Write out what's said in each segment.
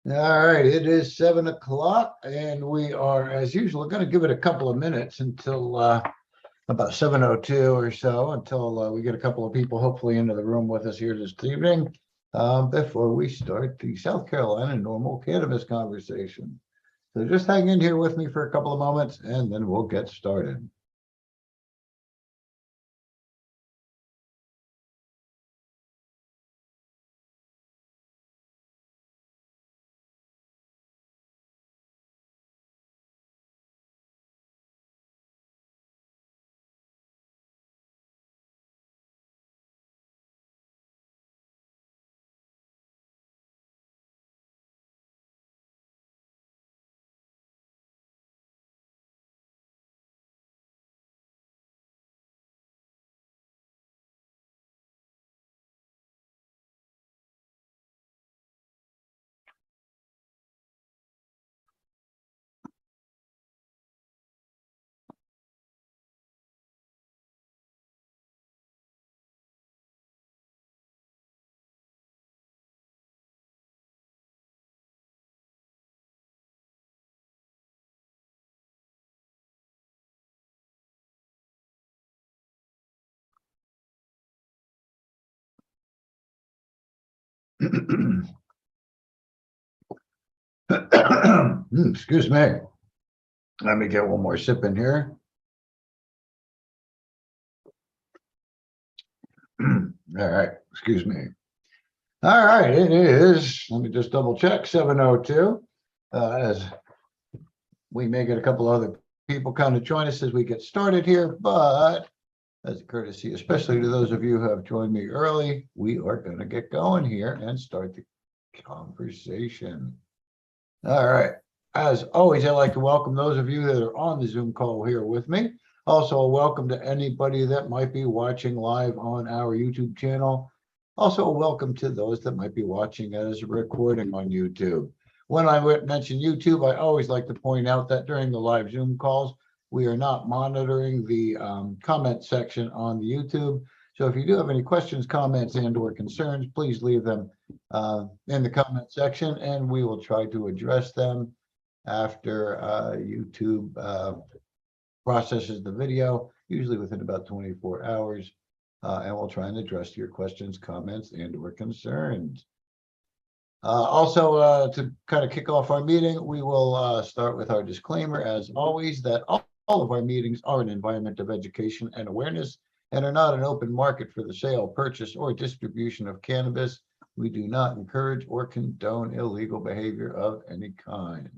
All right, it is 7 o'clock, and we are, as usual, going to give it a couple of minutes until about 7:02 or so, until we get a couple of people hopefully into the room with us here this evening before we start the South Carolina normal cannabis conversation. So just hang in here with me for a couple of moments, and then we'll get started. Excuse me. Let me get one more sip in here. All right, excuse me. All right, it is, let me just double check, 7:02. As we may get a couple other people kind of join us as we get started here, but as a courtesy, especially to those of you who have joined me early, we are going to get going here and start the conversation. All right. As always, I'd like to welcome those of you that are on the Zoom call here with me. Also, a welcome to anybody that might be watching live on our YouTube channel. Also, a welcome to those that might be watching as a recording on YouTube. When I mention YouTube, I always like to point out that during the live Zoom calls, we are not monitoring the comment section on the YouTube. So if you do have any questions, comments, and or concerns, please leave them in the comment section, and we will try to address them after YouTube processes the video, usually within about 24 hours. And we'll try and address your questions, comments, and or concerns. Also, to kind of kick off our meeting, we will start with our disclaimer, as always, that all of our meetings are an environment of education and awareness and are not an open market for the sale, purchase, or distribution of cannabis. We do not encourage or condone illegal behavior of any kind.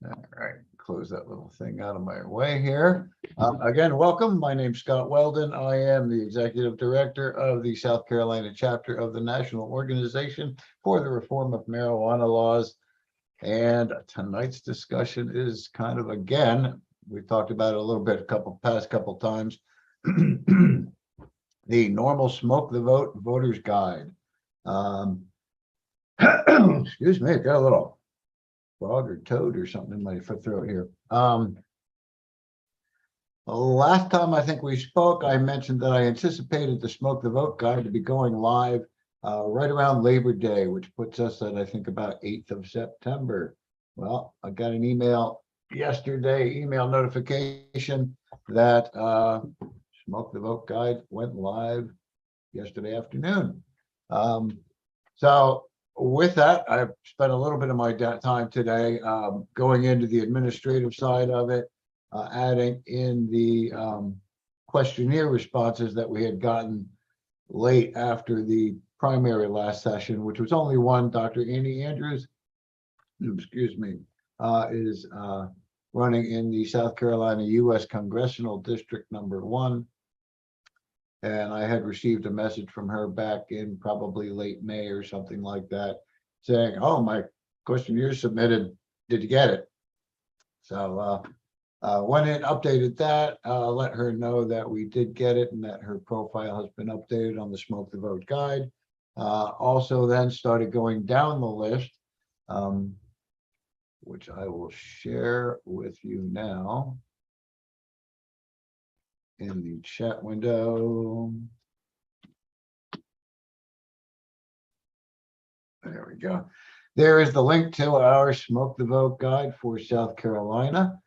All right, close that little thing out of my way here. Again, welcome. My name's Scott Weldon. I am the Executive Director of the South Carolina chapter of the National Organization for the Reform of Marijuana Laws. And tonight's discussion is kind of, again, we've talked about it a little bit past couple times, the NORML Smoke the Vote Voter's Guide. Excuse me, got a little frog or toad or something in my throat here. Last time I think we spoke, I mentioned that I anticipated the Smoke the Vote Guide to be going live right around Labor Day, which puts us at, I think, about 8th of September. Well, I got an email yesterday, email notification that Smoke the Vote Guide went live yesterday afternoon. So with that, I've spent a little bit of my time today going into the administrative side of it, adding in the questionnaire responses that we had gotten late after the primary last session, which was only one. Dr. Annie Andrews, excuse me, is running in the South Carolina U.S. Congressional District number 1. And I had received a message from her back in probably late May or something like that, saying, oh, my questionnaire submitted, did you get it? So went in, updated that, let her know that we did get it and that her profile has been updated on the Smoke the Vote Guide. Also then started going down the list, which I will share with you now in the chat window. There we go. there is the link to our Smoke the Vote guide for South Carolina.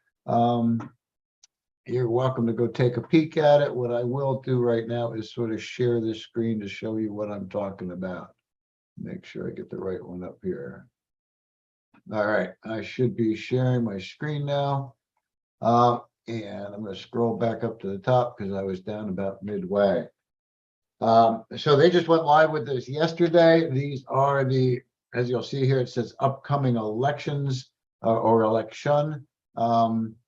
You're welcome to go take a peek at it. What I will do right now is sort of share this screen to show you what I'm talking about. Make sure I get the right one up here. All right, I should be sharing my screen now. And I'm going to scroll back up to the top because I was down about midway. So they just went live with this yesterday. These are the, as you'll see here, it says upcoming elections or election.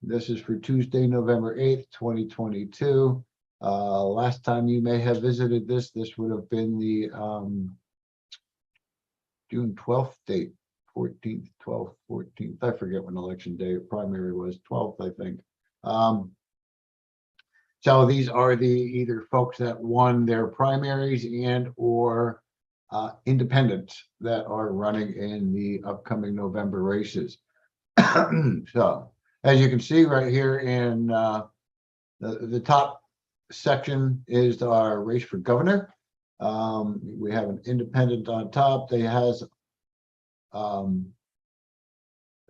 This is for Tuesday, November 8th, 2022. Last time you may have visited this would have been the June 12th date, 14th, 12th, 14th. I forget when election day primary was, 12th, I think. So these are the either folks that won their primaries and or independents that are running in the upcoming November races. So as you can see right here in the top section is our race for governor. We have an independent on top. They has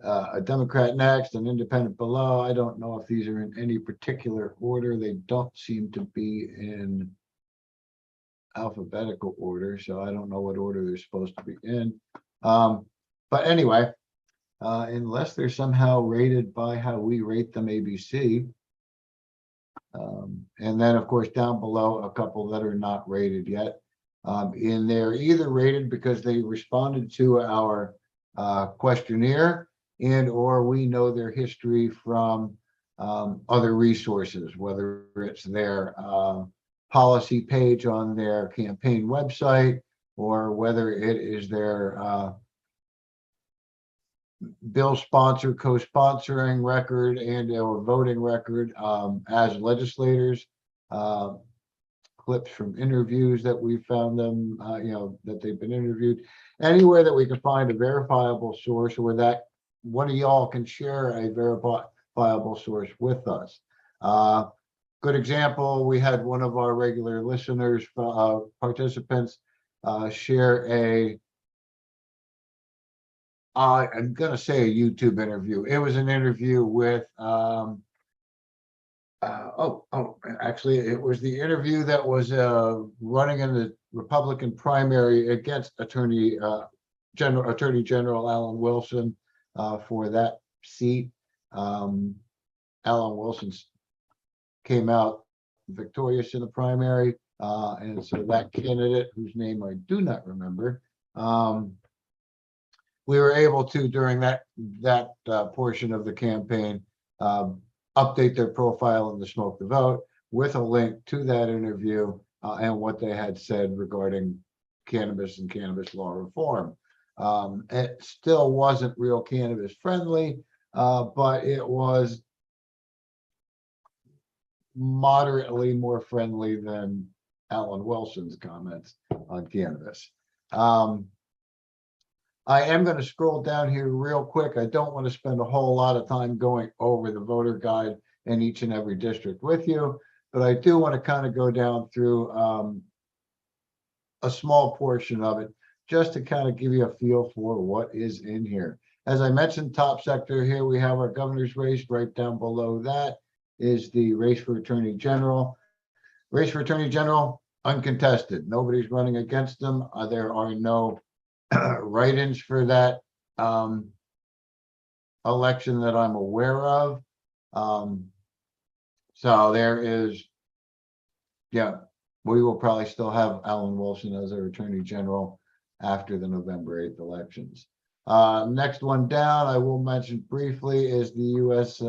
a Democrat next, an independent below. I don't know if these are in any particular order. They don't seem to be in alphabetical order, so I don't know what order they're supposed to be in. But anyway, unless they're somehow rated by how we rate them ABC. And then, of course, down below, a couple that are not rated yet. And they're either rated because they responded to our questionnaire, and or we know their history from other resources, whether it's their policy page on their campaign website, or whether it is their bill sponsor, co-sponsoring record and or voting record as legislators, clips from interviews that we found them, that they've been interviewed, anywhere that we can find a verifiable source, or that one of y'all can share a verifiable source with us. Good example, we had one of our regular listeners, participants, share a, I'm going to say a YouTube interview. It was an interview with, actually, it was the interview that was running in the Republican primary against Attorney General Alan Wilson for that seat. Alan Wilson came out victorious in the primary, and so that candidate, whose name I do not remember, we were able to, during that portion of the campaign, update their profile in the Smoke the Vote with a link to that interview and what they had said regarding cannabis and cannabis law reform. It still wasn't real cannabis friendly, but it was moderately more friendly than Alan Wilson's comments on cannabis. I am going to scroll down here real quick. I don't want to spend a whole lot of time going over the voter guide in each and every district with you, but I do want to kind of go down through a small portion of it, just to kind of give you a feel for what is in here. As I mentioned, top sector here, we have our governor's race. Right down below that is the race for Attorney General. Race for Attorney General, uncontested. Nobody's running against them. There are no write-ins for that election that I'm aware of. So there is, yeah, we will probably still have Alan Wilson as our Attorney General after the November 8th elections. Next one down, I will mention briefly, is the U.S.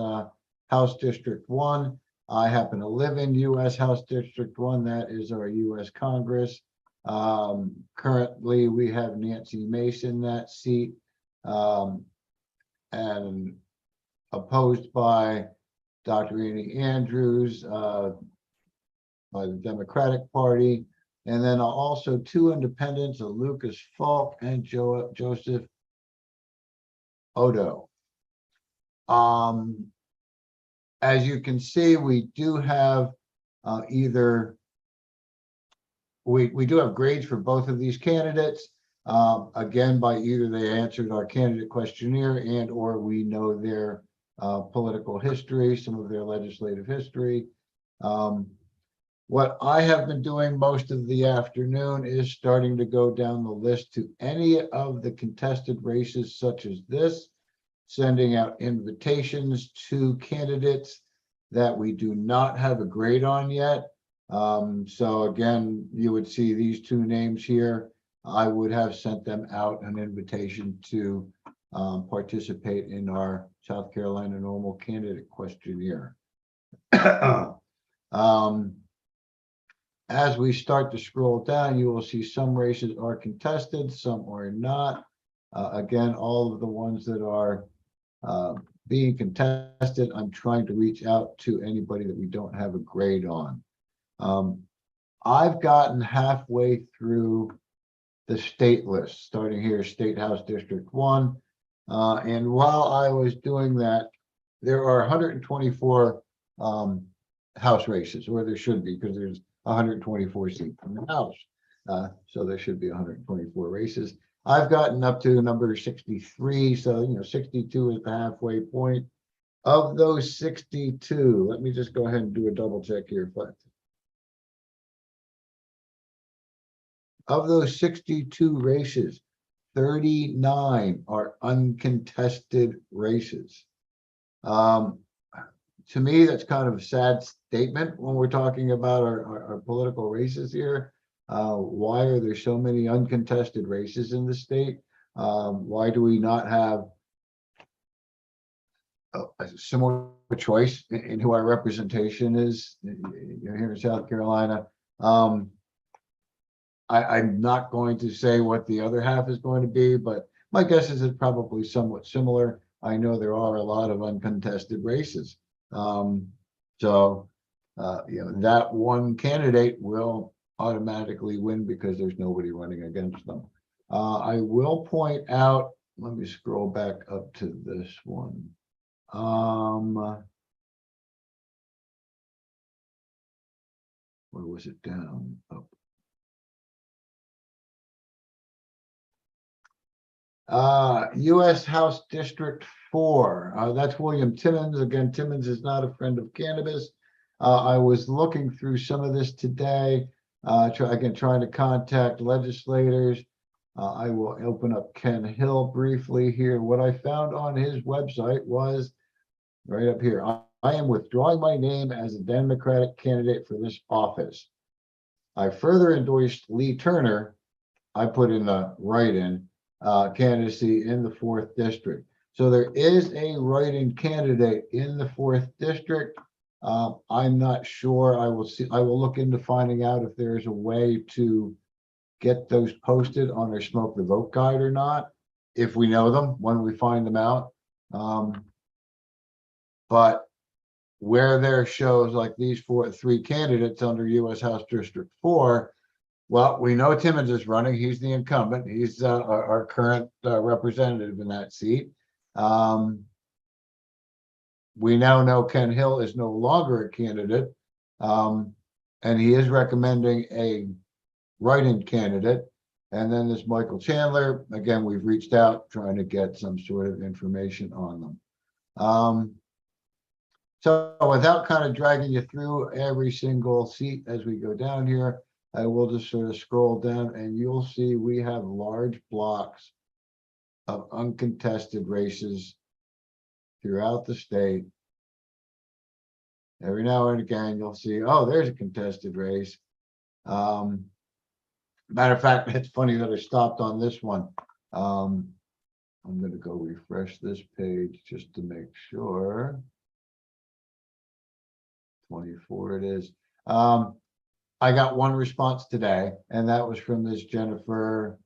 House District 1. I happen to live in U.S. House District 1. That is our U.S. Congress. Currently, we have Nancy Mason that seat, and opposed by Dr. Annie Andrews by the Democratic Party, and then also two independents, Lucas Falk and Joseph Odo. As you can see, we do have we do have grades for both of these candidates. Again, by either they answered our candidate questionnaire and or we know their political history, some of their legislative history. What I have been doing most of the afternoon is starting to go down the list to any of the contested races such as this, sending out invitations to candidates that we do not have a grade on yet. So again, you would see these two names here. I would have sent them out an invitation to participate in our South Carolina NORML candidate questionnaire. As we start to scroll down, you will see some races are contested, some are not. Again, all of the ones that are being contested, I'm trying to reach out to anybody that we don't have a grade on. I've gotten halfway through the state list, starting here, State House District 1. And while I was doing that, there are 124 House races, or there should be, because there's 124 seats in the House. So there should be 124 races. I've gotten up to number 63, so 62 is the halfway point. Of those 62, let me just go ahead and do a double check here. Of those 62 races, 39 are uncontested races. To me, that's kind of a sad statement when we're talking about our political races here. Why are there so many uncontested races in the state? Why do we not have a similar choice in who our representation is here in South Carolina? I'm not going to say what the other half is going to be, but my guess is it's probably somewhat similar. I know there are a lot of uncontested races. That one candidate will automatically win because there's nobody running against them. I will point out, let me scroll back up to this one. Where was it down? Up. U.S. House District 4. That's William Timmons. Again, Timmons is not a friend of cannabis. I was looking through some of this today, trying to contact legislators. I will open up Ken Hill briefly here. What I found on his website was right up here. I am withdrawing my name as a Democratic candidate for this office. I further endorsed Lee Turner. I put in the write-in candidacy in the 4th district. So there is a write-in candidate in the 4th district. I'm not sure. I will look into finding out if there's a way to get those posted on our Smoke the Vote guide or not, if we know them when we find them out. But where there shows like these 3 candidates under U.S. House District 4, well, we know Timmons is running. He's the incumbent. He's our current representative in that seat. We now know Ken Hill is no longer a candidate, and he is recommending a write-in candidate. And then this Michael Chandler, again, we've reached out trying to get some sort of information on them. So without kind of dragging you through every single seat as we go down here, I will just sort of scroll down and you'll see we have large blocks of uncontested races throughout the state. Every now and again, you'll see, oh, there's a contested race. Matter of fact, it's funny that I stopped on this one. I'm going to go refresh this page just to make sure. 24 it is. I got one response today, and that was from this Jennifer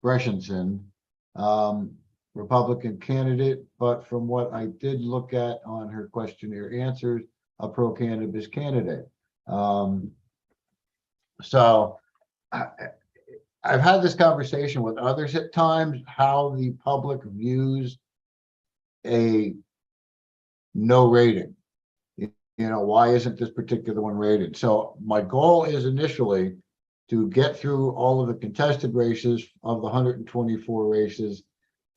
Breshenson, Republican candidate, but from what I did look at on her questionnaire answers, a pro-cannabis candidate. So I've had this conversation with others at times, how the public views a no rating. Why isn't this particular one rated? So my goal is initially to get through all of the contested races of the 124 races,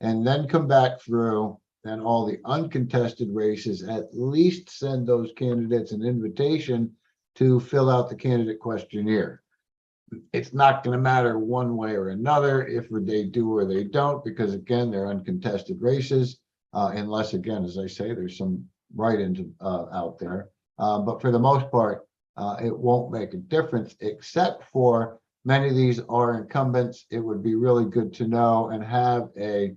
and then come back through and all the uncontested races, at least send those candidates an invitation to fill out the candidate questionnaire. It's not going to matter one way or another if they do or they don't, because again, they're uncontested races, unless, again, as I say, there's some write-ins out there. But for the most part, it won't make a difference, except for many of these are incumbents. It would be really good to know and have a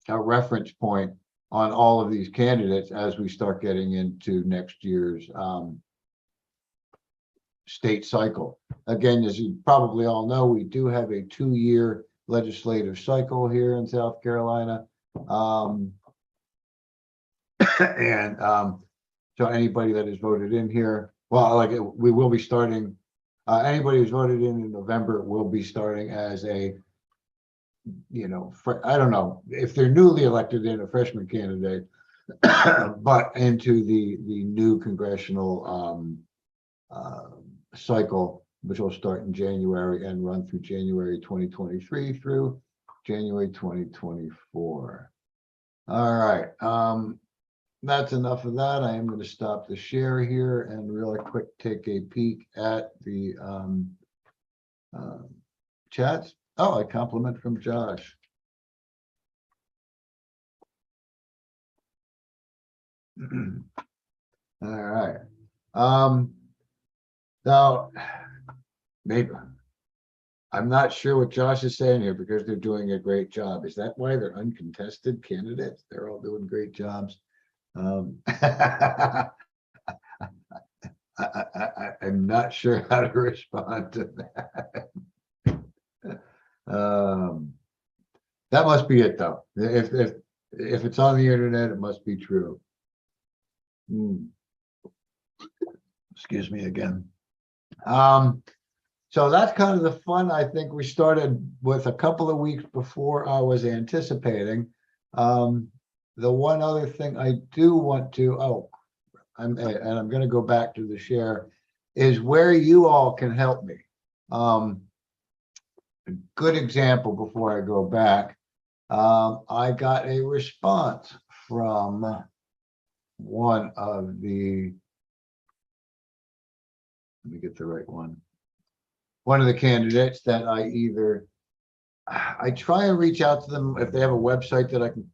reference point on all of these candidates as we start getting into next year's state cycle. Again, as you probably all know, we do have a 2-year legislative cycle here in South Carolina. So anybody that is voted in here, well, we will be starting, anybody who's voted in November will be starting as a, I don't know if they're newly elected in a freshman candidate, but into the new congressional cycle, which will start in January and run through January 2023 through January 2024. All right. That's enough of that. I am going to stop the share here and really quick take a peek at the chats. Oh, a compliment from Josh. All right. Now, maybe I'm not sure what Josh is saying here, because they're doing a great job. Is that why they're uncontested candidates? They're all doing great jobs. I'm not sure how to respond to that. That must be it, though. If it's on the internet, it must be true. Excuse me again. So that's kind of the fun. I think we started with a couple of weeks before I was anticipating. The one other thing I do want to, I'm going to go back to the share, is where you all can help me. A good example before I go back. I got a response from one of the, let me get the right one. One of the candidates that I try and reach out to them. If they have a website that I can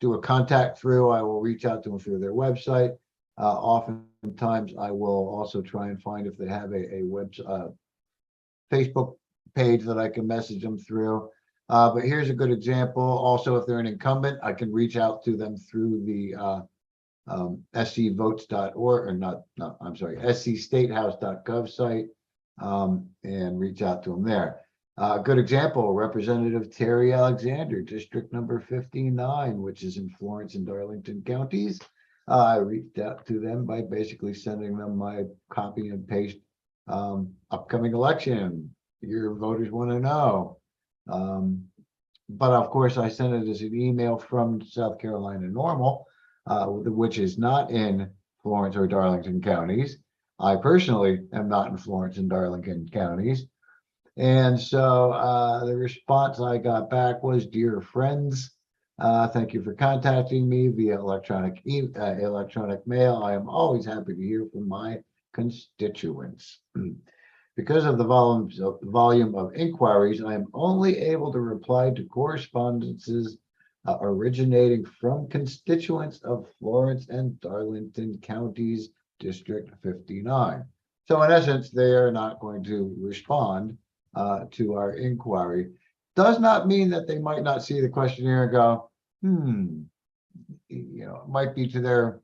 do a contact through, I will reach out to them through their website. Oftentimes I will also try and find if they have a Facebook page that I can message them through. But here's a good example. Also, if they're an incumbent, I can reach out to them through the scvotes.org, or I'm sorry, scstatehouse.gov site, and reach out to them there. Good example, Representative Terry Alexander, District number 59, which is in Florence and Darlington counties. I reached out to them by basically sending them my copy and paste upcoming election. Your voters want to know. But of course, I sent it as an email from South Carolina NORML, which is not in Florence or Darlington counties. I personally am not in Florence and Darlington counties. And so the response I got back was, "Dear friends, thank you for contacting me via electronic mail. I am always happy to hear from my constituents. Because of the volume of inquiries, I am only able to reply to correspondences originating from constituents of Florence and Darlington counties, District 59. So in essence, they are not going to respond to our inquiry. Does not mean that they might not see the questionnaire and go, it might be to their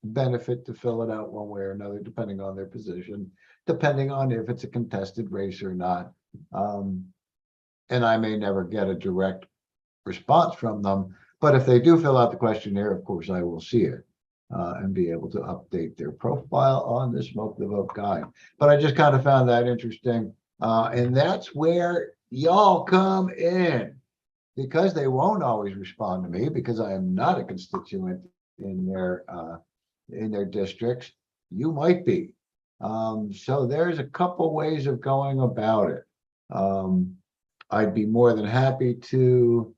benefit to fill it out one way or another, depending on their position, depending on if it's a contested race or not. And I may never get a direct response from them, but if they do fill out the questionnaire, of course, I will see it and be able to update their profile on the Smoke the Vote guide. But I just kind of found that interesting. And that's where y'all come in, because they won't always respond to me because I am not a constituent in their districts. You might be. So there's a couple ways of going about it. I'd be more than happy to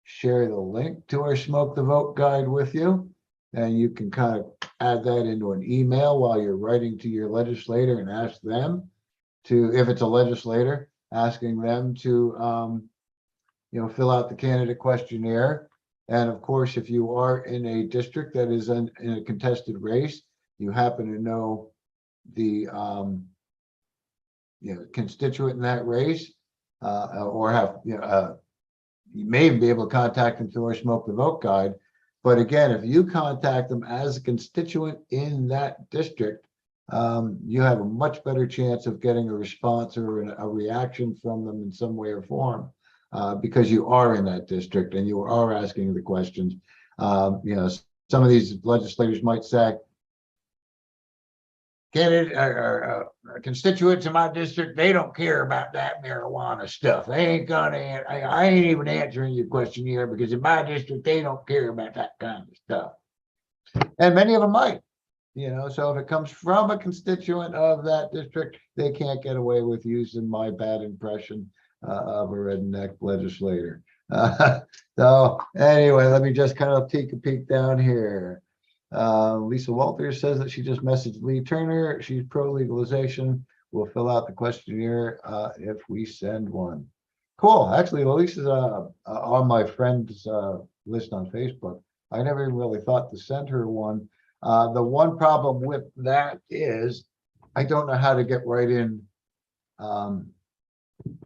share the link to our Smoke the Vote guide with you. And you can kind of add that into an email while you're writing to your legislator and ask them to, if it's a legislator, asking them to, fill out the candidate questionnaire. And of course, if you are in a district that is in a contested race, you happen to know the constituent in that race, or have you may even be able to contact them through our Smoke the Vote guide. But again, if you contact them as a constituent in that district, you have a much better chance of getting a response or a reaction from them in some way or form, because you are in that district and you are asking the questions. Some of these legislators might say, candidate or constituents in my district, they don't care about that marijuana stuff. They ain't gonna, I ain't even answering your questionnaire because in my district, they don't care about that kind of stuff. And many of them might, so if it comes from a constituent of that district, they can't get away with using my bad impression of a redneck legislator. So anyway, let me just kind of take a peek down here. Lisa Walters says that she just messaged Lee Turner. She's pro legalization. We'll fill out the questionnaire if we send one. Cool. Actually, Lisa's on my friends list on Facebook. I never even really thought to send her one. The one problem with that is I don't know how to get right in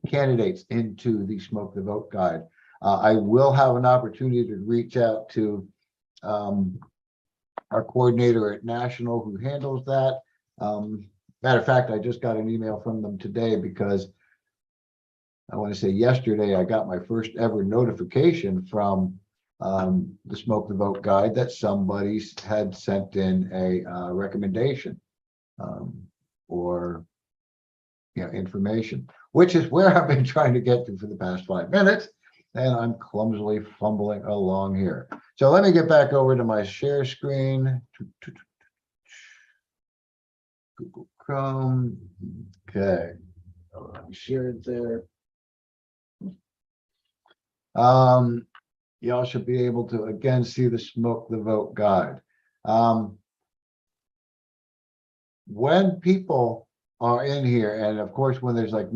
candidates into the Smoke the Vote guide. I will have an opportunity to reach out to our coordinator at National who handles that. Matter of fact, I just got an email from them today because I want to say yesterday I got my first ever notification from the Smoke the Vote guide that somebody had sent in a recommendation or information, which is where I've been trying to get to for the past 5 minutes. And I'm clumsily fumbling along here. So let me get back over to my share screen. Google Chrome. Okay. Share it there. Y'all should be able to again see the Smoke the Vote guide. When people are in here, and of course, when there's when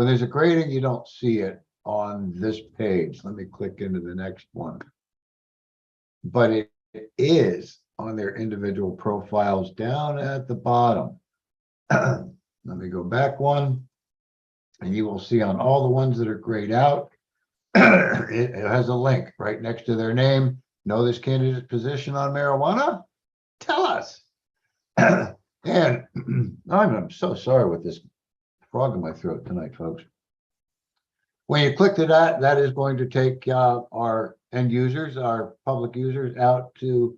there's a grading, you don't see it on this page. Let me click into the next one. But it is on their individual profiles down at the bottom. Let me go back one, and you will see on all the ones that are grayed out, it has a link right next to their name. Know this candidate's position on marijuana? Tell us. And I'm so sorry with this frog in my throat tonight, folks. When you click to that, that is going to take our end users, our public users out to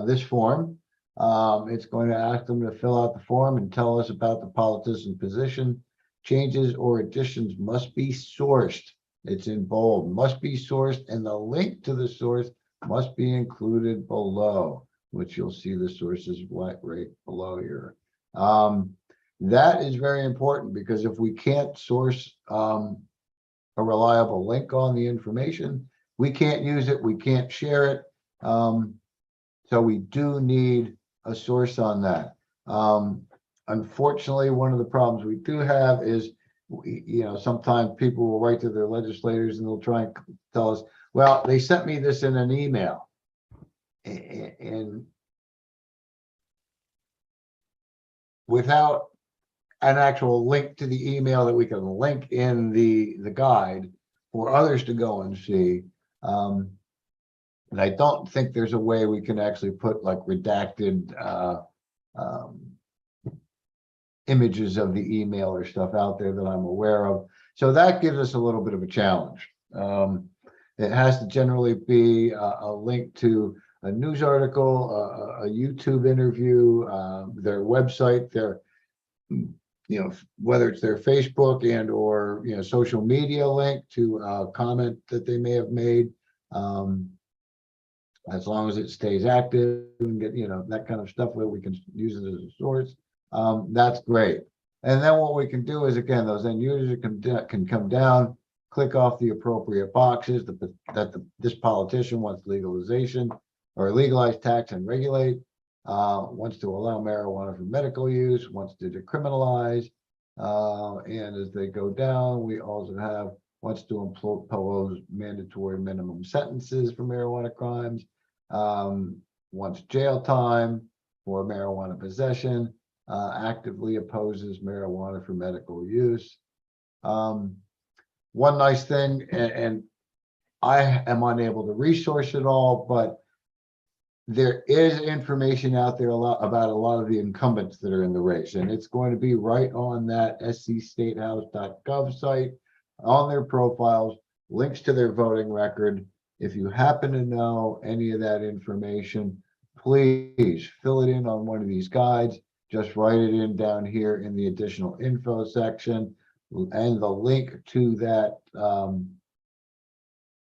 this form. It's going to ask them to fill out the form and tell us about the politician position. Changes or additions must be sourced. It's in bold, must be sourced, and the link to the source must be included below, which you'll see the sources right below here. That is very important because if we can't source a reliable link on the information, we can't use it, we can't share it. So we do need a source on that. Unfortunately, one of the problems we do have is, sometimes people will write to their legislators and they'll try and tell us, well, they sent me this in an email. And without an actual link to the email that we can link in the guide for others to go and see. And I don't think there's a way we can actually put like redacted images of the email or stuff out there that I'm aware of. So that gives us a little bit of a challenge. It has to generally be a link to a news article, a YouTube interview, their website, their whether it's their Facebook and or social media link to a comment that they may have made. as long as it stays active and get, that kind of stuff where we can use it as a source. That's great. And then what we can do is, again, those end users can come down, click off the appropriate boxes this politician wants legalization or legalize, tax, and regulate, wants to allow marijuana for medical use, wants to decriminalize. And as they go down, we also have wants to impose mandatory minimum sentences for marijuana crimes, wants jail time for marijuana possession, actively opposes marijuana for medical use. One nice thing, and I am unable to resource it all, but there is information out there about a lot of the incumbents that are in the race, and it's going to be right on that scstatehouse.gov site, on their profiles, links to their voting record. If you happen to know any of that information, please fill it in on one of these guides. Just write it in down here in the additional info section, and the link to that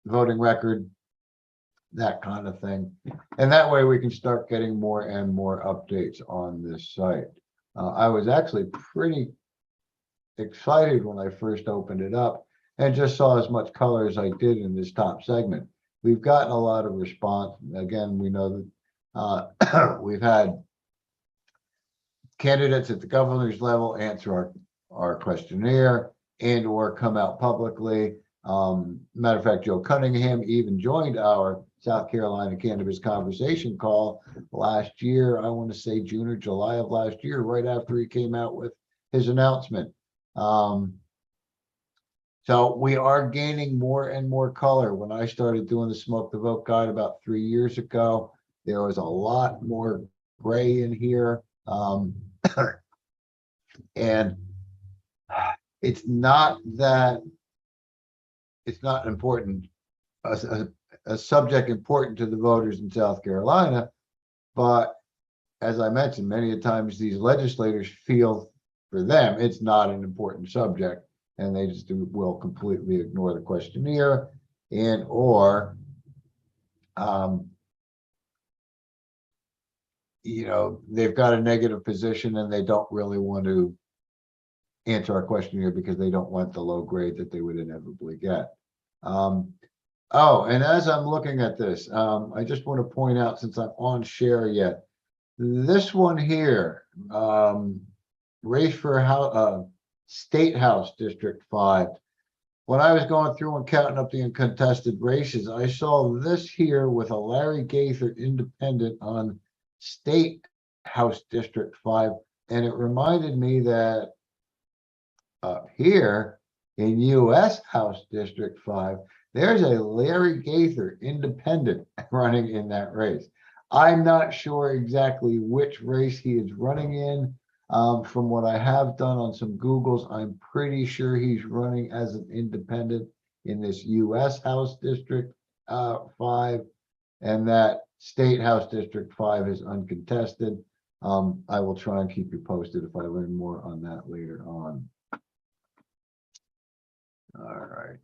voting record, that kind of thing. And that way we can start getting more and more updates on this site. I was actually pretty excited when I first opened it up and just saw as much color as I did in this top segment. We've gotten a lot of response. Again, we know that we've had candidates at the governor's level answer our questionnaire and or come out publicly. Matter of fact, Joe Cunningham even joined our South Carolina Cannabis Conversation call last year. I want to say June or July of last year, right after he came out with his announcement. So we are gaining more and more color. When I started doing the Smoke the Vote guide about 3 years ago, there was a lot more gray in here. And it's not important, a subject important to the voters in South Carolina, but as I mentioned, many times these legislators feel for them it's not an important subject, and they just will completely ignore the questionnaire and or they've got a negative position and they don't really want to answer our questionnaire because they don't want the low grade that they would inevitably get. Oh, and as I'm looking at this, I just want to point out, since I'm on share yet, this one here, race for State House District 5. When I was going through and counting up the uncontested races, I saw this here with a Larry Gaither independent on State House District 5, and it reminded me that up here in U.S. House District 5, there's a Larry Gaither independent running in that race. I'm not sure exactly which race he is running in. From what I have done on some Googles, I'm pretty sure he's running as an independent in this U.S. House District 5, and that State House District 5 is uncontested. I will try and keep you posted if I learn more on that later on. All right.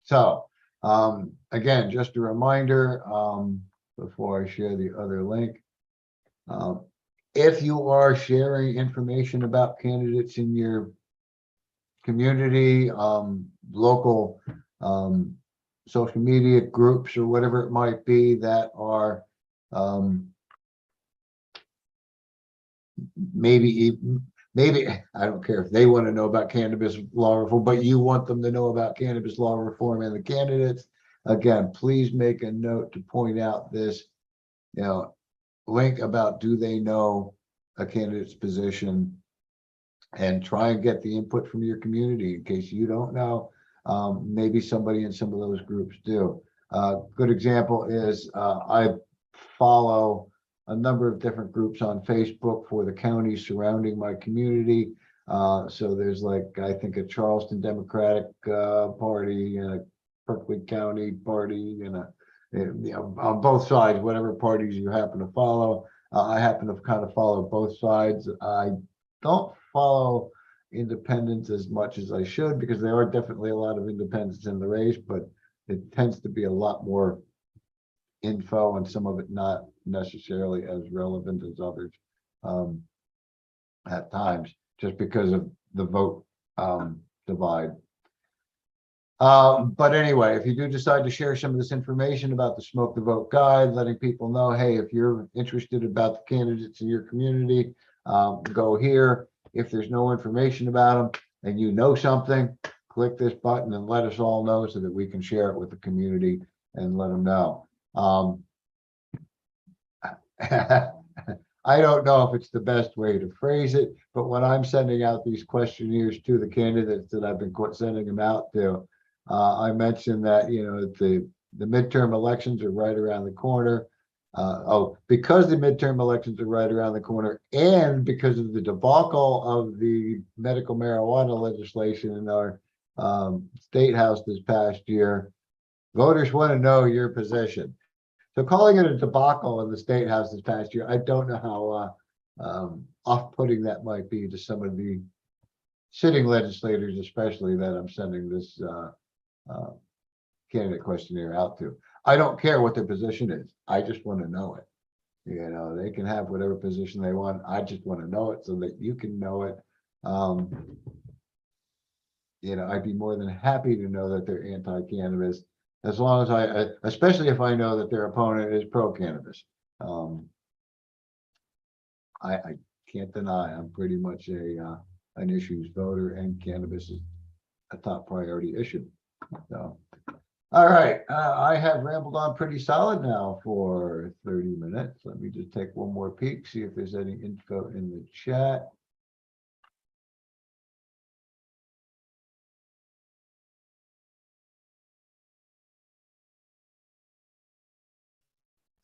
So, again, just a reminder, before I share the other link, if you are sharing information about candidates in your community, local social media groups or whatever it might be that are maybe I don't care if they want to know about cannabis law reform, but you want them to know about cannabis law reform and the candidates, again, please make a note to point out this, link about do they know a candidate's position, and try and get the input from your community in case you don't know. Maybe somebody in some of those groups do. Good example is I follow a number of different groups on Facebook for the counties surrounding my community. So there's I think a Charleston Democratic Party and a Berkeley County Party and on both sides, whatever parties you happen to follow. I happen to kind of follow both sides. I don't follow independents as much as I should because there are definitely a lot of independents in the race, but it tends to be a lot more info and some of it not necessarily as relevant as others at times, just because of the vote divide. But anyway, if you do decide to share some of this information about the Smoke the Vote guide, letting people know, hey, if you're interested about the candidates in your community, go here. If there's no information about them and you know something, click this button and let us all know so that we can share it with the community and let them know. I don't know if it's the best way to phrase it, but when I'm sending out these questionnaires to the candidates that I've been sending them out to, I mentioned that, you know, the midterm elections are right around the corner. Because the midterm elections are right around the corner, and because of the debacle of the medical marijuana legislation in our state house this past year, voters want to know your position. So calling it a debacle in the state house this past year, I don't know how off-putting that might be to some of the sitting legislators, especially that I'm sending this candidate questionnaire out to. I don't care what their position is. I just want to know it. You know, they can have whatever position they want. I just want to know it so that you can know it. You know, I'd be more than happy to know that they're anti-cannabis, as long as especially if I know that their opponent is pro-cannabis. I can't deny I'm pretty much an issues voter, and cannabis is a top priority issue. So, all right, I have rambled on pretty solid now for 30 minutes. Let me just take one more peek, see if there's any info in the chat.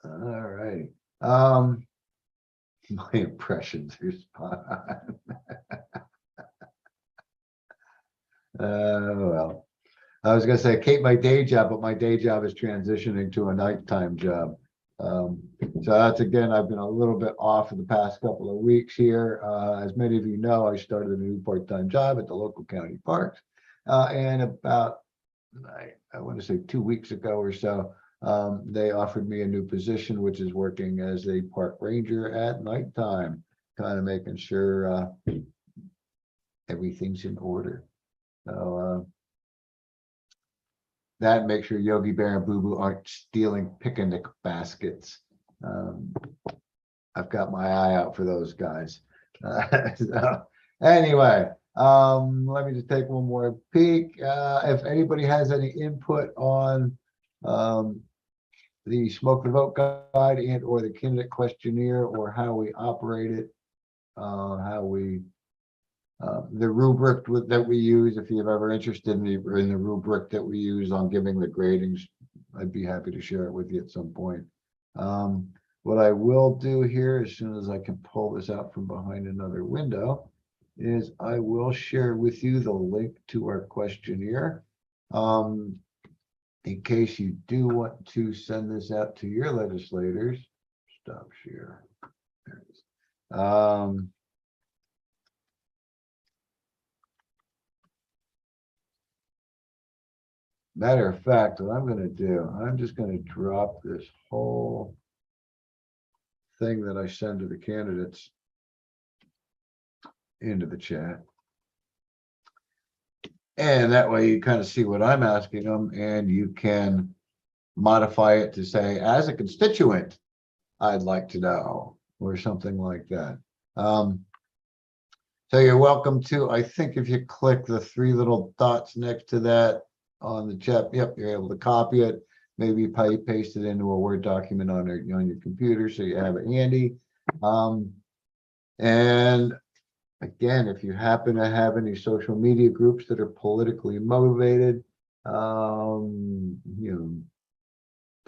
All right. My impressions are spot on. Well, I was going to say keep my day job, but my day job is transitioning to a nighttime job. So that's, again, I've been a little bit off for the past couple of weeks here. As many of you know, I started a new part-time job at the local county parks. And about, I want to say 2 weeks ago or so, they offered me a new position, which is working as a park ranger at nighttime, kind of making sure everything's in order. So that makes sure Yogi Bear and Boo Boo aren't stealing picnic baskets. I've got my eye out for those guys. So anyway, let me just take one more peek. If anybody has any input on the Smoke the Vote guide and or the candidate questionnaire, or how we operate it, how we the rubric that we use, if you're ever interested in the rubric that we use on giving the gradings, I'd be happy to share it with you at some point. What I will do here, as soon as I can pull this out from behind another window, is I will share with you the link to our questionnaire. In case you do want to send this out to your legislators. Stop share. There it is. Matter of fact, what I'm going to do, I'm just going to drop this whole thing that I send to the candidates into the chat. And that way you kind of see what I'm asking them, and you can modify it to say, as a constituent, I'd like to know, or something like that. So you're welcome to, I think if you click the 3 little dots next to that on the chat, yep, you're able to copy it, maybe paste it into a Word document on your computer so you have it handy. And again, if you happen to have any social media groups that are politically motivated, you know,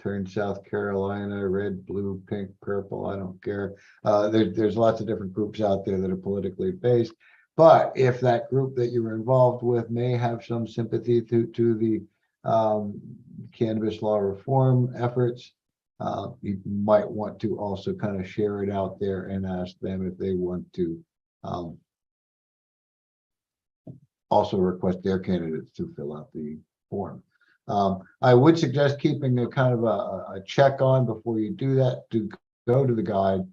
turn South Carolina, red, blue, pink, purple, I don't care. There's lots of different groups out there that are politically based. But if that group that you're involved with may have some sympathy to the cannabis law reform efforts, you might want to also kind of share it out there and ask them if they want to also request their candidates to fill out the form. I would suggest keeping a kind of a check on before you do that, to go to the guide,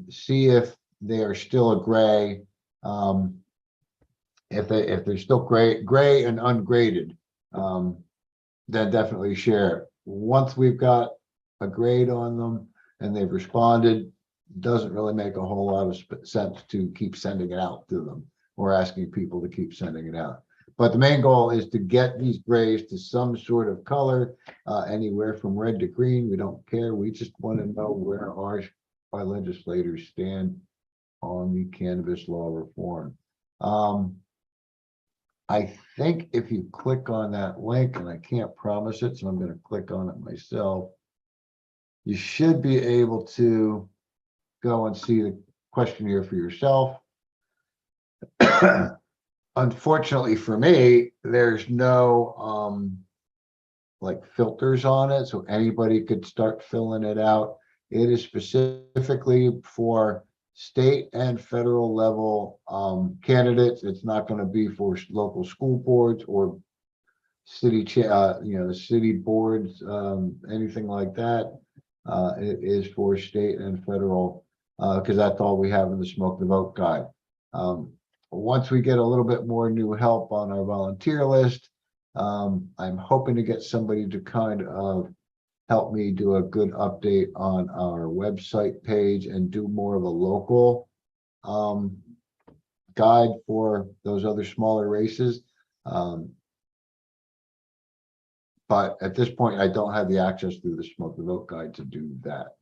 see if they are still a gray. If they're still gray and ungraded, then definitely share it. Once we've got a grade on them and they've responded, doesn't really make a whole lot of sense to keep sending it out to them or asking people to keep sending it out. But the main goal is to get these grays to some sort of color, anywhere from red to green. We don't care. We just want to know where our legislators stand on the cannabis law reform. I think if you click on that link, and I can't promise it, so I'm going to click on it myself, you should be able to go and see the questionnaire for yourself. Unfortunately for me, there's no like filters on it, so anybody could start filling it out. It is specifically for state and federal level candidates. It's not going to be for local school boards or city, the city boards, anything like that. It is for state and federal, because that's all we have in the Smoke the Vote guide. Once we get a little bit more new help on our volunteer list, I'm hoping to get somebody to kind of help me do a good update on our website page and do more of a local guide for those other smaller races. But at this point, I don't have the access through the Smoke the Vote guide to do that.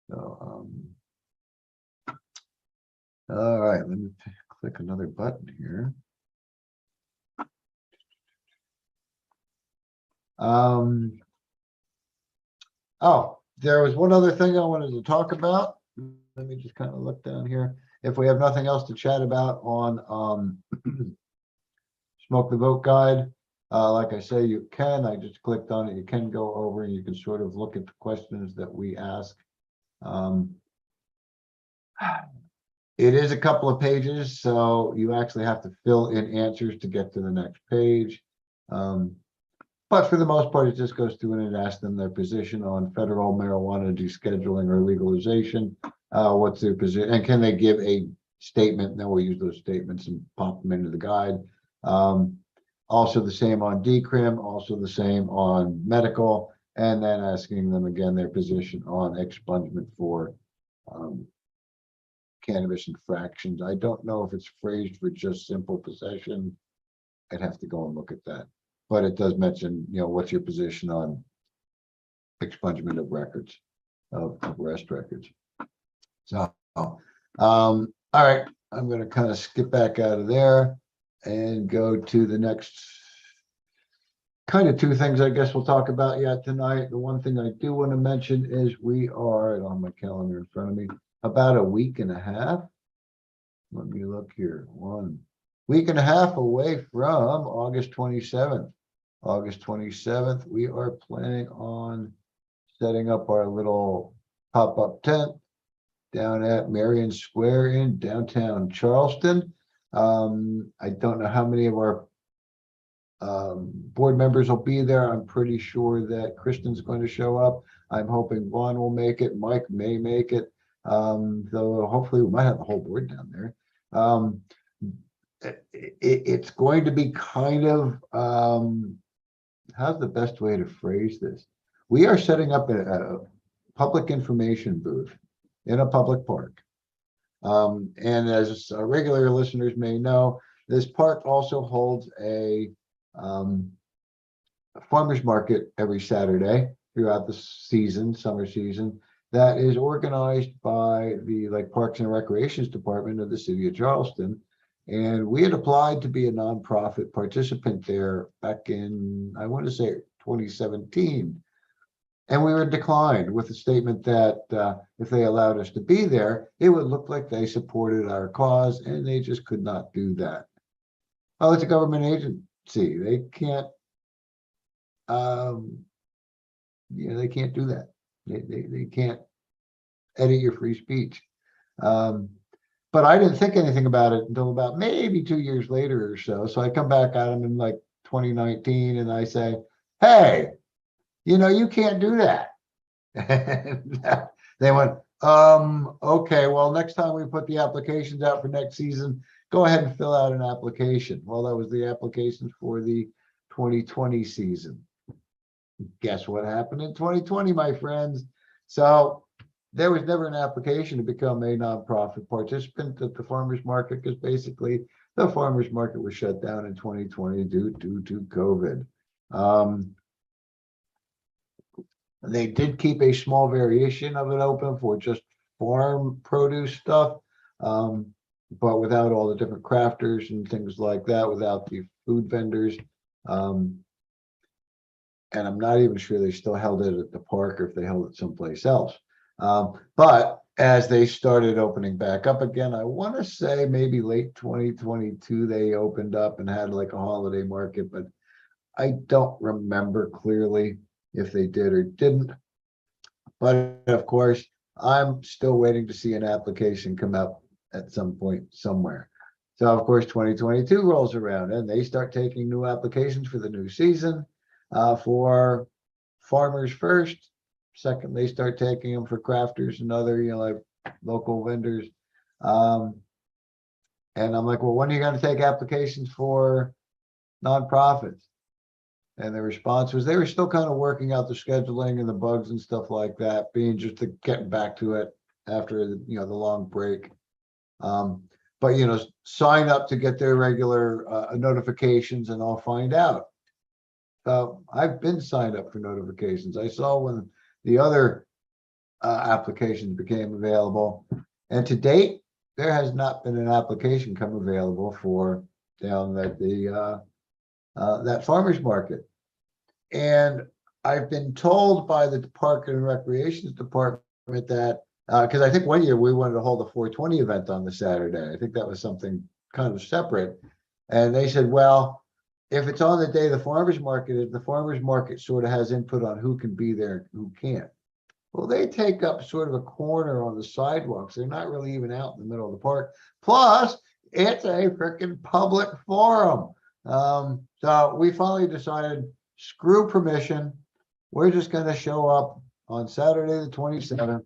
So, all right, let me click another button here. Oh, there was one other thing I wanted to talk about. Let me just kind of look down here. If we have nothing else to chat about on Smoke the Vote guide, like I say, you can. I just clicked on it. You can go over and you can sort of look at the questions that we ask. It is a couple of pages, so you actually have to fill in answers to get to the next page. But for the most part, it just goes through and it asks them their position on federal marijuana descheduling or legalization. What's their position, and can they give a statement? And then we'll use those statements and pop them into the guide. Also the same on decrim, also the same on medical, and then asking them again their position on expungement for cannabis infractions. I don't know if it's phrased for just simple possession. I'd have to go and look at that. But it does mention, what's your position on expungement of records, of arrest records. So, all right, I'm going to kind of skip back out of there and go to the next kind of two things I guess we'll talk about yet tonight. The one thing I do want to mention is we are, on my calendar in front of me, about a week and a half. Let me look here. 1 week and a half away from August 27th. August 27th, we are planning on setting up our little pop-up tent down at Marion Square in downtown Charleston. I don't know how many of our board members will be there. I'm pretty sure that Kristen's going to show up. I'm hoping Vaughn will make it. Mike may make it. Though hopefully we might have the whole board down there. It's going to be kind of, how's the best way to phrase this? We are setting up a public information booth in a public park. And as regular listeners may know, this park also holds a farmer's market every Saturday throughout the season, summer season, that is organized by the Parks and Recreations Department of the city of Charleston. And we had applied to be a nonprofit participant there back in, I want to say 2017. And we were declined with a statement that if they allowed us to be there, it would look like they supported our cause, and they just could not do that. Oh, it's a government agency. They can't, they can't do that. They can't edit your free speech. But I didn't think anything about it until about maybe 2 years later or so. So I come back at them in 2019 and I say, hey, you can't do that. And they went, okay, well, next time we put the applications out for next season, go ahead and fill out an application. Well, that was the applications for the 2020 season. Guess what happened in 2020, my friends? So there was never an application to become a nonprofit participant at the farmers market because basically the farmers market was shut down in 2020 due to COVID. They did keep a small variation of it open for just farm produce stuff, but without all the different crafters and things like that, without the food vendors. And I'm not even sure they still held it at the park or if they held it someplace else. But as they started opening back up again, I want to say maybe late 2022, they opened up and had like a holiday market, but I don't remember clearly if they did or didn't. But of course, I'm still waiting to see an application come out at some point somewhere. So of course, 2022 rolls around and they start taking new applications for the new season. For farmers first, second they start taking them for crafters and other like local vendors. And I'm like, well, when are you going to take applications for nonprofits? And the response was they were still kind of working out the scheduling and the bugs and stuff like that, being just getting back to it after the long break. But sign up to get their regular notifications and I'll find out. I've been signed up for notifications. I saw when the other applications became available, and to date, there has not been an application come available for down at the that farmers market. And I've been told by the Park and Recreation Department that because I think one year we wanted to hold a 420 event on the Saturday. I think that was something kind of separate, and they said, well, if it's on the day the farmers market is, the farmers market sort of has input on who can be there and who can't. Well, they take up sort of a corner on the sidewalks. They're not really even out in the middle of the park. Plus, it's a freaking public forum. So we finally decided, screw permission. We're just going to show up on Saturday the 27th,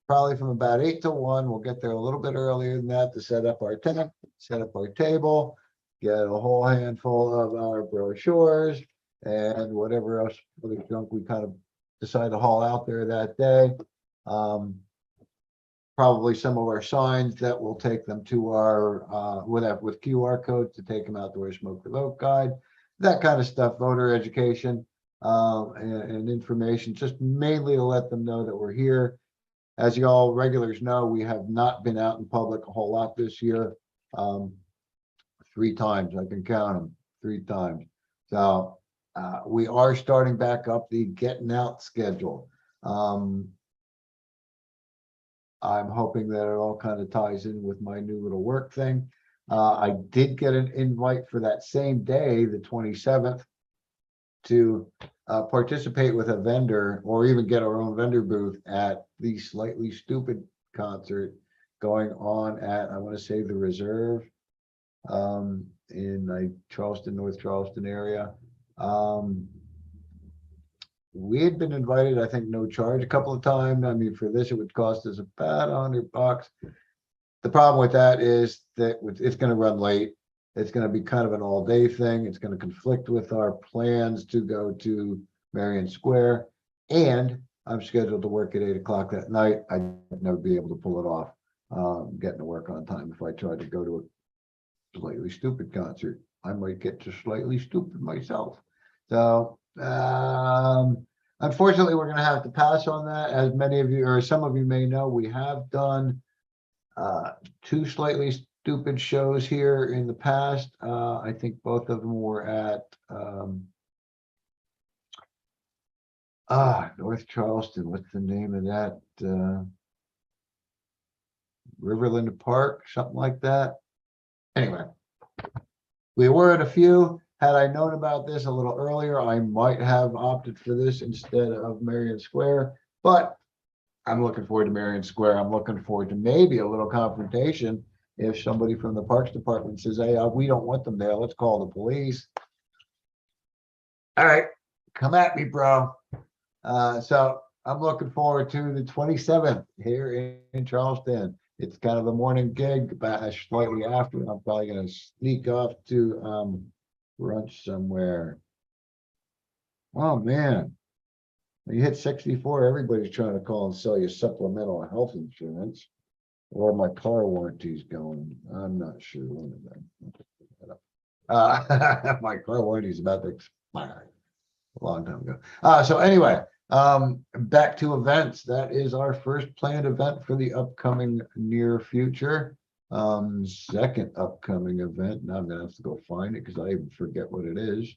probably from about 8 to 1. We'll get there a little bit earlier than that to set up our tent, set up our table, get a whole handful of our brochures and whatever else other junk we kind of decide to haul out there that day. Probably some of our signs that will take them to our with QR codes to take them out to our Smoke the Vote guide, that kind of stuff, voter education and information, just mainly to let them know that we're here. As you all regulars know, we have not been out in public a whole lot this year. 3 times, I can count them 3 times. So we are starting back up the getting out schedule. I'm hoping that it all kind of ties in with my new little work thing. I did get an invite for that same day, the 27th, to participate with a vendor or even get our own vendor booth at the Slightly Stupid concert going on at, I want to say, the Reserve in Charleston, North Charleston area. We had been invited, I think, no charge a couple of times. I mean, for this, it would cost us about $100. The problem with that is that it's going to run late. It's going to be kind of an all-day thing. It's going to conflict with our plans to go to Marion Square. And I'm scheduled to work at 8 o'clock that night. I'd never be able to pull it off, getting to work on time if I tried to go to a Slightly Stupid concert. I might get just slightly stupid myself. So unfortunately, we're going to have to pass on that. As many of you or some of you may know, we have done 2 Slightly Stupid shows here in the past. I think both of them were at North Charleston. What's the name of that? Riverland Park, something like that. Anyway, we were at a few. Had I known about this a little earlier, I might have opted for this instead of Marion Square, but I'm looking forward to Marion Square. I'm looking forward to maybe a little confrontation if somebody from the Parks Department says, hey, we don't want them there. Let's call the police. All right. come at me, bro. So I'm looking forward to the 27th here in Charleston. It's kind of a morning gig, about slightly after. I'm probably going to sneak off to brunch somewhere. Oh man, when you hit 64, everybody's trying to call and sell you supplemental health insurance, or my car warranty's going. I'm not sure one of them. My car warranty is about to expire a long time ago. So anyway, back to events. That is our first planned event for the upcoming near future. Second upcoming event. Now I'm gonna have to go find it because I even forget what it is.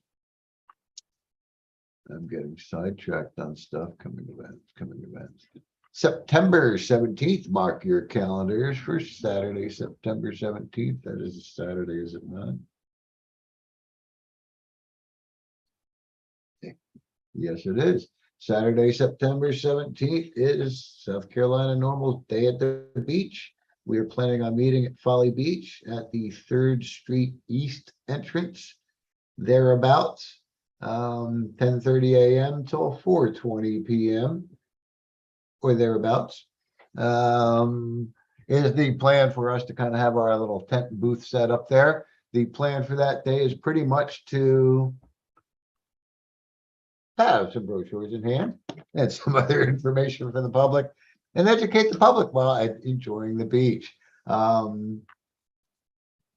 I'm getting sidetracked on stuff. Coming events. September 17th, mark your calendars for Saturday, September 17th. That is a Saturday, is it not? Yes, it is. Saturday, September 17th is South Carolina NORML Day at the Beach. We are planning on meeting at Folly Beach at the 3rd Street East entrance, thereabouts, 10:30 a.m. till 4:20 p.m. or thereabouts. Is the plan for us to kind of have our little tent booth set up there. The plan for that day is pretty much to have some brochures in hand and some other information for the public and educate the public while enjoying the beach.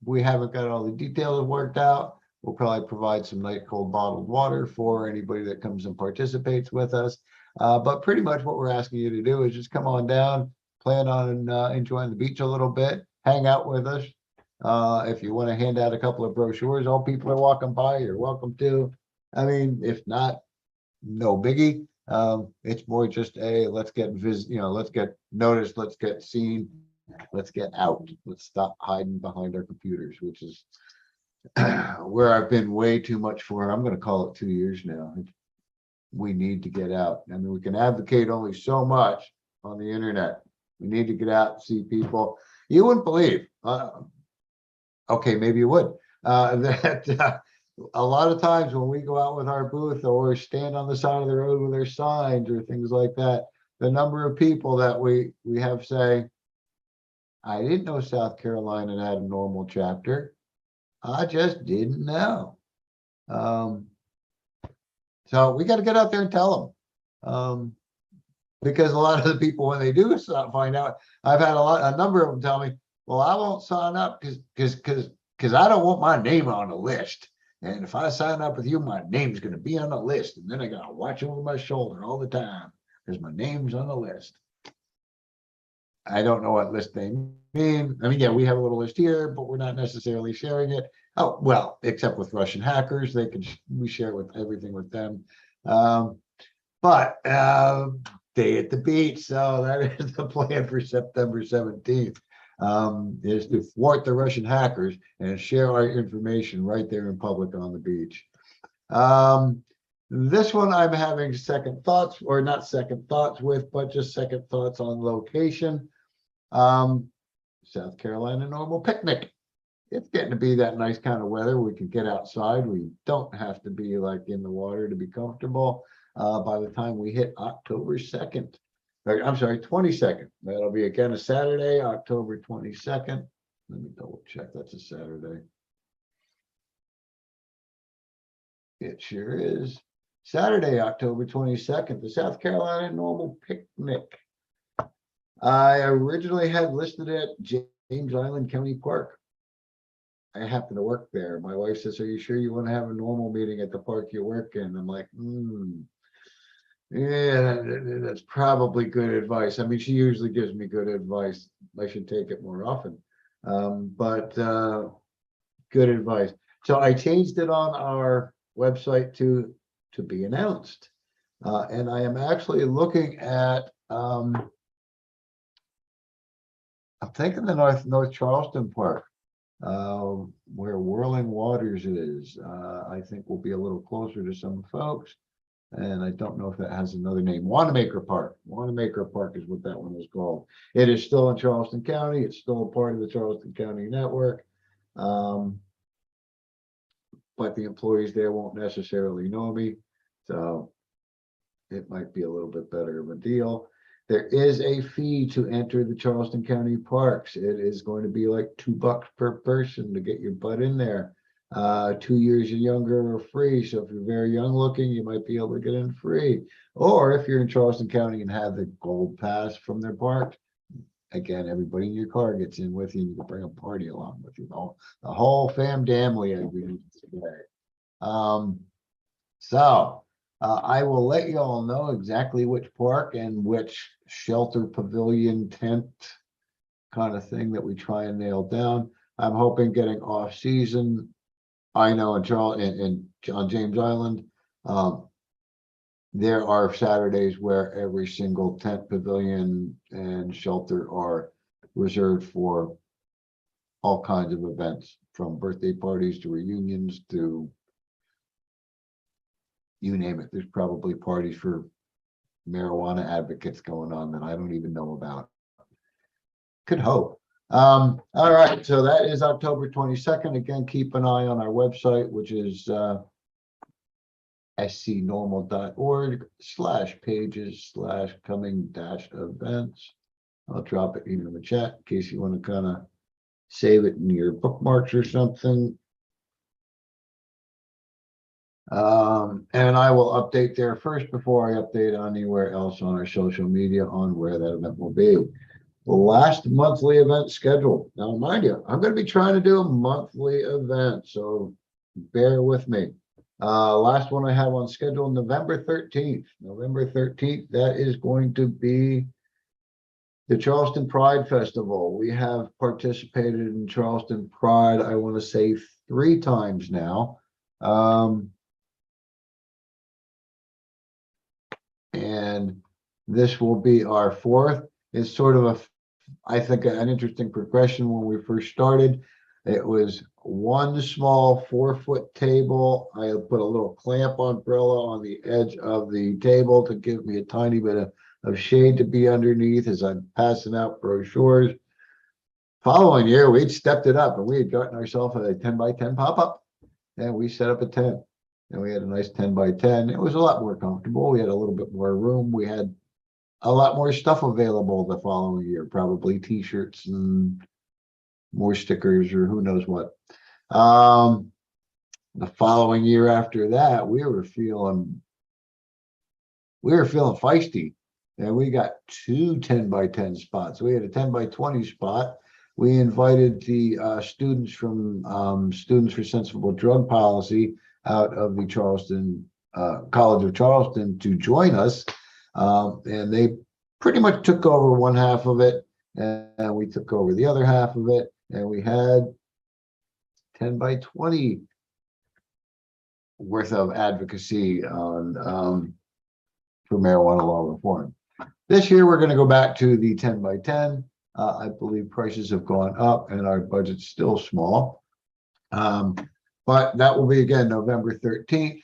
We haven't got all the details worked out. We'll probably provide some nice cold bottled water for anybody that comes and participates with us. But pretty much what we're asking you to do is just come on down, plan on enjoying the beach a little bit, hang out with us. If you want to hand out a couple of brochures, all people are walking by, you're welcome to. I mean, if not, no biggie. It's more just a let's get let's get noticed, let's get seen, let's get out, let's stop hiding behind our computers, which is where I've been way too much for. I'm going to call it 2 years now. We need to get out. I mean, we can advocate only so much on the internet. We need to get out and see people. You wouldn't believe. Okay, maybe you would. That a lot of times when we go out with our booth or stand on the side of the road with our signs or things like that, the number of people that we have say, I didn't know South Carolina had a NORML chapter. I just didn't know. So we got to get out there and tell them. Because a lot of the people, when they do find out, I've had a number of them tell me, well, I won't sign up because I don't want my name on the list. And if I sign up with you, my name's going to be on the list. And then I got to watch over my shoulder all the time because my name's on the list. I don't know what list they mean. I mean, yeah, we have a little list here, but we're not necessarily sharing it. Oh, well, except with Russian hackers, we share with everything with them. But Day at the Beach, so that is the plan for September 17th. Is to thwart the Russian hackers and share our information right there in public on the beach. This one I'm having second thoughts, or not second thoughts with, but just second thoughts on location. South Carolina NORML picnic. It's getting to be that nice kind of weather. We can get outside. We don't have to be like in the water to be comfortable. By the time we hit October 2nd, I'm sorry, 22nd. That'll be again a Saturday, October 22nd. Let me double check. That's a Saturday. It sure is. Saturday, October 22nd, the South Carolina NORML picnic. I originally had listed it at James Island County Park. I happen to work there. My wife says, are you sure you want to have a NORML meeting at the park you work in? I'm like, yeah, that's probably good advice. I mean, she usually gives me good advice. I should take it more often. But good advice. So I changed it on our website to be announced. And I am actually looking at, I'm thinking the North Charleston Park, where Whirling Waters is. I think we'll be a little closer to some folks. And I don't know if that has another name. Wanamaker Park. Wanamaker Park is what that one is called. It is still in Charleston County. It's still a part of the Charleston County network. But the employees there won't necessarily know me. So it might be a little bit better of a deal. There is a fee to enter the Charleston County parks. It is going to be like $2 per person to get your butt in there. 2 years and younger are free. So if you're very young looking, you might be able to get in free. Or if you're in Charleston County and have the gold pass from their park, again, everybody in your car gets in with you. You can bring a party along with you. The whole fam family, as we used to say. So I will let you all know exactly which park and which shelter pavilion tent kind of thing that we try and nail down. I'm hoping getting off season. I know on James Island, there are Saturdays where every single tent, pavilion, and shelter are reserved for all kinds of events, from birthday parties to reunions to you name it. There's probably parties for marijuana advocates going on that I don't even know about. Could hope. All right, so that is October 22nd. Again, keep an eye on our website, which is scnormal.org/pages/coming-events. I'll drop it in the chat in case you want to kind of save it in your bookmarks or something. And I will update there first before I update anywhere else on our social media on where that event will be. The last monthly event scheduled. Now, mind you, I'm going to be trying to do a monthly event, so bear with me. Last one I have on schedule, November 13th. November 13th, that is going to be the Charleston Pride Festival. We have participated in Charleston Pride, I want to say 3 times now. And this will be our 4th. It's sort of I think an interesting progression. When we first started, it was one small 4-foot table. I put a little clamp umbrella on the edge of the table to give me a tiny bit of shade to be underneath as I'm passing out brochures. Following year, we'd stepped it up and we had gotten ourselves a 10x10 pop-up, and we set up a tent. And we had a nice 10x10. It was a lot more comfortable. We had a little bit more room. We had a lot more stuff available the following year, probably t-shirts and more stickers or who knows what. The following year after that, we were feeling feisty, and we got 2 10x10 spots. We had a 10x20 spot. We invited the students from Students for Sensible Drug Policy out of the Charleston College of Charleston to join us. And they pretty much took over one half of it, and we took over the other half of it, and we had 10x20 worth of advocacy on for marijuana law reform. This year, we're going to go back to the 10x10. I believe prices have gone up, and our budget's still small. But that will be again November 13th.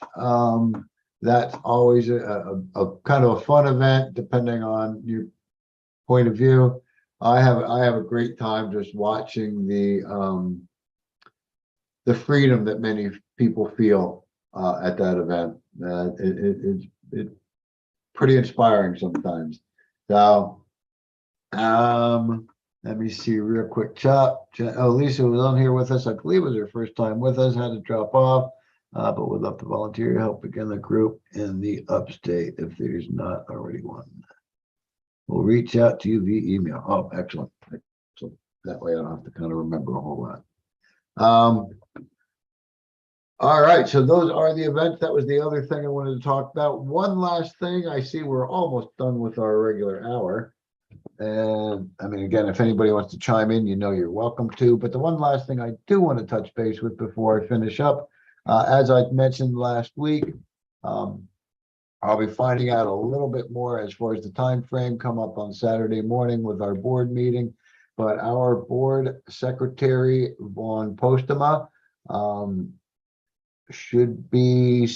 That's always a kind of a fun event, depending on your point of view. I have a great time just watching the freedom that many people feel at that event. It's pretty inspiring sometimes. So, let me see real quick. Chop. Oh, Lisa was on here with us. I believe it was her first time with us. Had to drop off. But would love to volunteer to help begin the group in the upstate if there's not already one. We'll reach out to you via email. Oh, excellent. So that way I don't have to kind of remember a whole lot. All right, so those are the events. That was the other thing I wanted to talk about. One last thing. I see we're almost done with our regular hour. And I mean, again, if anybody wants to chime in, you know you're welcome to. But the one last thing I do want to touch base with before I finish up, as I mentioned last week, I'll be finding out a little bit more as far as the time frame come up on Saturday morning with our board meeting. But our board secretary, Vaughn Postema, should be,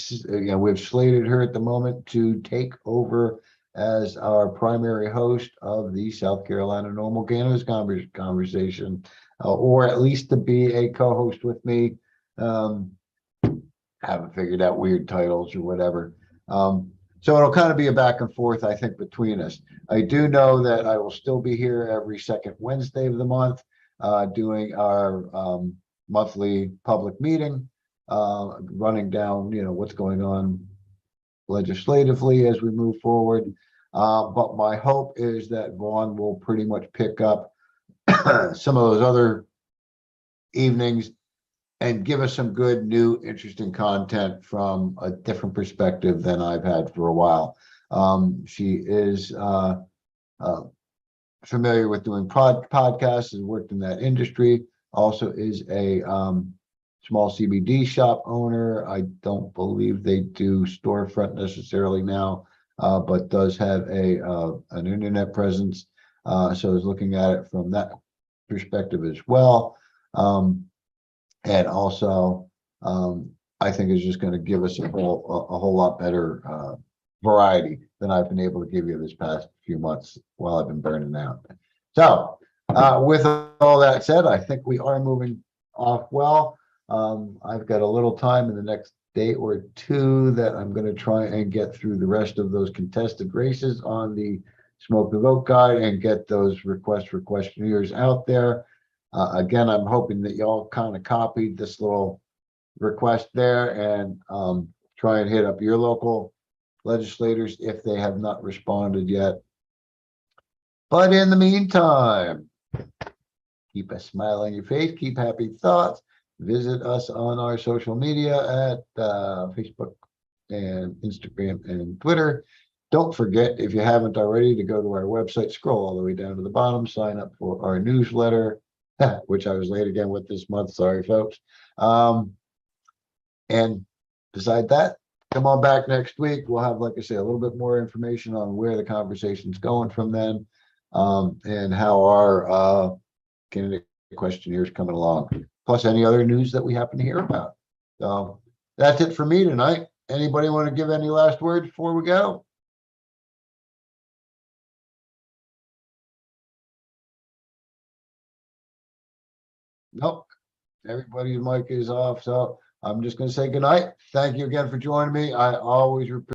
we've slated her at the moment to take over as our primary host of the South Carolina NORML Cannabis conversation, or at least to be a co-host with me. Haven't figured out weird titles or whatever. So it'll kind of be a back and forth, I think, between us. I do know that I will still be here every second Wednesday of the month, doing our monthly public meeting, running down, what's going on legislatively as we move forward. But my hope is that Vaughn will pretty much pick up some of those other evenings and give us some good, new, interesting content from a different perspective than I've had for a while. She is familiar with doing podcasts, has worked in that industry, also is a small CBD shop owner. I don't believe they do storefront necessarily now, but does have an internet presence. So is looking at it from that perspective as well. And also, I think is just going to give us a whole lot better variety than I've been able to give you this past few months while I've been burning out. So, with all that said, I think we are moving off well. I've got a little time in the next day or two that I'm going to try and get through the rest of those contested races on the Smoke the Vote guide and get those requests for questionnaires out there. Again, I'm hoping that y'all kind of copied this little request there and try and hit up your local legislators if they have not responded yet. But in the meantime, keep a smile on your face, keep happy thoughts. Visit us on our social media at Facebook and Instagram and Twitter. Don't forget, if you haven't already, to go to our website, scroll all the way down to the bottom, sign up for our newsletter, which I was late again with this month. Sorry, folks. And beside that, come on back next week. We'll have, like I say, a little bit more information on where the conversation's going from then, and how our candidate questionnaire is coming along, plus any other news that we happen to hear about. So that's it for me tonight. Anybody want to give any last words before we go? Nope. Everybody's mic is off. So I'm just going to say good night. Thank you again for joining me. I always